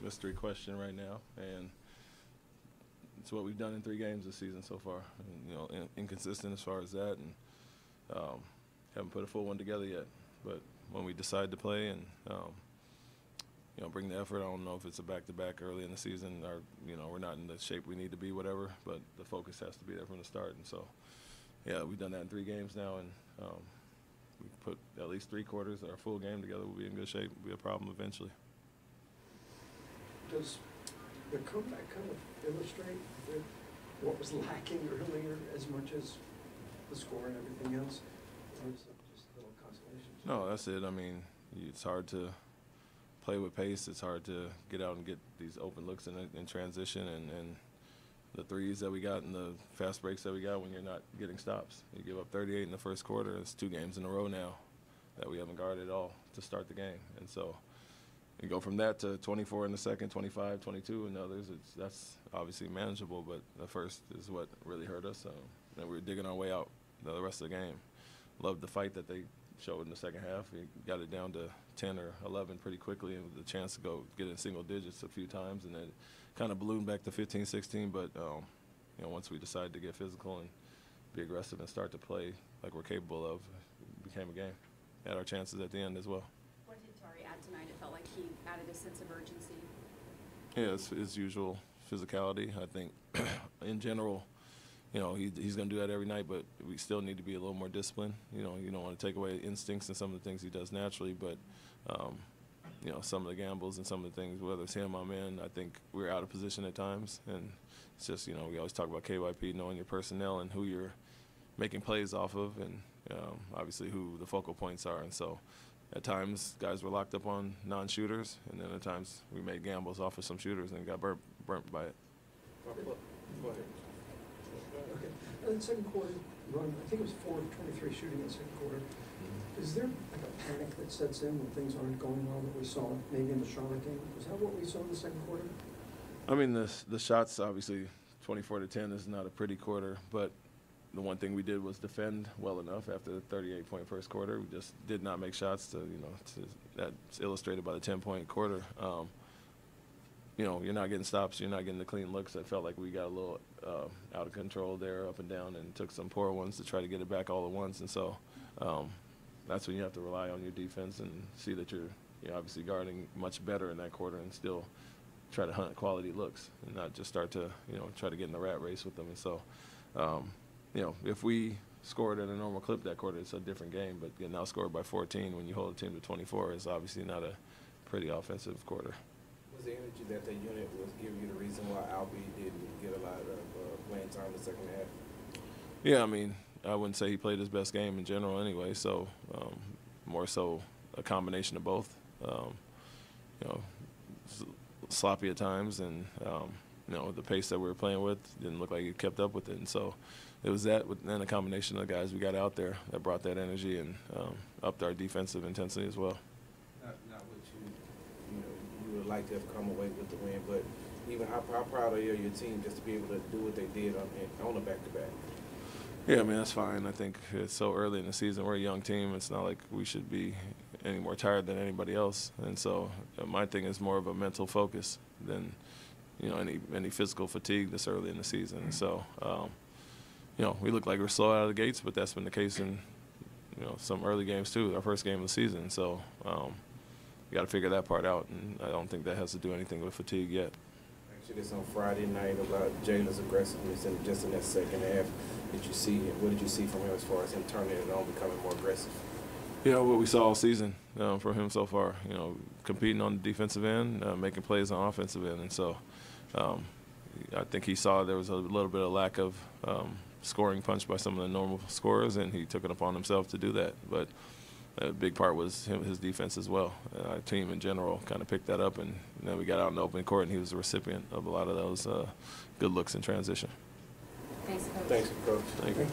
mystery question right now, and it's what we've done in 3 games this season so far. And, inconsistent as far as that, and haven't put a full one together yet. But when we decide to play and bring the effort, I don't know if it's a back-to-back early in the season, or we're not in the shape we need to be, whatever. But the focus has to be there from the start, and so yeah, we've done that in 3 games now, and we put at least 3 quarters or a full game together. We'll be in good shape. We'll be a problem eventually. Does the comeback kind of illustrate what was lacking earlier as much as the score and everything else? Or is it just a little consolation? No, that's it. I mean, it's hard to play with pace. It's hard to get out and get these open looks in transition, and the threes that we got and the fast breaks that we got when you're not getting stops. You give up 38 in the first quarter. It's 2 games in a row now that we haven't guarded at all to start the game. And so you go from that to 24 in the second, 25, 22 in the others. That's obviously manageable, but the first is what really hurt us. And we were digging our way out the rest of the game. Loved the fight that they showed in the second half. We got it down to 10 or 11 pretty quickly, and with the chance to go get in single digits a few times, and then kind of ballooned back to 15, 16. But once we decided to get physical and be aggressive and start to play like we're capable of, it became a game. Had our chances at the end as well. What did Tari add tonight? It felt like he added a sense of urgency. Yeah, it's his usual physicality. I think in general, he's going to do that every night, but we still need to be a little more disciplined. You don't want to take away instincts and some of the things he does naturally, but some of the gambles and some of the things, whether it's him or man, I think we're out of position at times. And it's just, we always talk about KYP, knowing your personnel and who you're making plays off of, and obviously who the focal points are. And so at times guys were locked up on non-shooters, and then at times we made gambles off of some shooters and got burnt by it. Go ahead. Okay. In the second quarter run, I think it was 4 of 23 shooting in the second quarter. Is there like a panic that sets in when things aren't going well that we saw maybe in the Charlotte game? Was that what we saw in the second quarter? I mean, the shots, obviously 24-10 is not a pretty quarter, but the one thing we did was defend well enough after the 38-point first quarter. We just did not make shots that's illustrated by the 10-point quarter. You're not getting stops, you're not getting the clean looks. I felt like we got a little out of control there, up and down, and took some poor ones to try to get it back all at once. And so that's when you have to rely on your defense and see that you're obviously guarding much better in that quarter, and still try to hunt quality looks and not just start to try to get in the rat race with them. And so if we scored at a normal clip that quarter, it's a different game. But getting outscored by 14 when you hold a team to 24 is obviously not a pretty offensive quarter. Was the energy that unit was giving you the reason why Albie didn't get a lot of playing time in the second half? Yeah, I mean, I wouldn't say he played his best game in general anyway, so more so a combination of both. Sloppy at times, and the pace that we were playing with didn't look like he kept up with it. And so it was that, and a combination of the guys we got out there that brought that energy and upped our defensive intensity as well. Not what you would like to have come away with the win, but even how proud are you of your team just to be able to do what they did on a back-to-back? Yeah, I mean, that's fine. I think it's so early in the season. We're a young team. It's not like we should be any more tired than anybody else. And so my thing is more of a mental focus than, any physical fatigue this early in the season. And so, we look like we're slow out of the gates, but that's been the case in, some early games too, our first game of the season. So we got to figure that part out, and I don't think that has to do anything with fatigue yet. Actually, this on Friday night about Jalen's aggressiveness and just in that second half. What did you see from him as far as him turning it on, becoming more aggressive? What we saw all season from him so far, competing on the defensive end, making plays on offensive end. And so I think he saw there was a little bit of lack of scoring punch by some of the normal scorers, and he took it upon himself to do that. But a big part was his defense as well. Our team in general kind of picked that up, and then we got out in the open court, and he was the recipient of a lot of those good looks in transition. Thanks, Coach. Thanks, Coach. Thank you.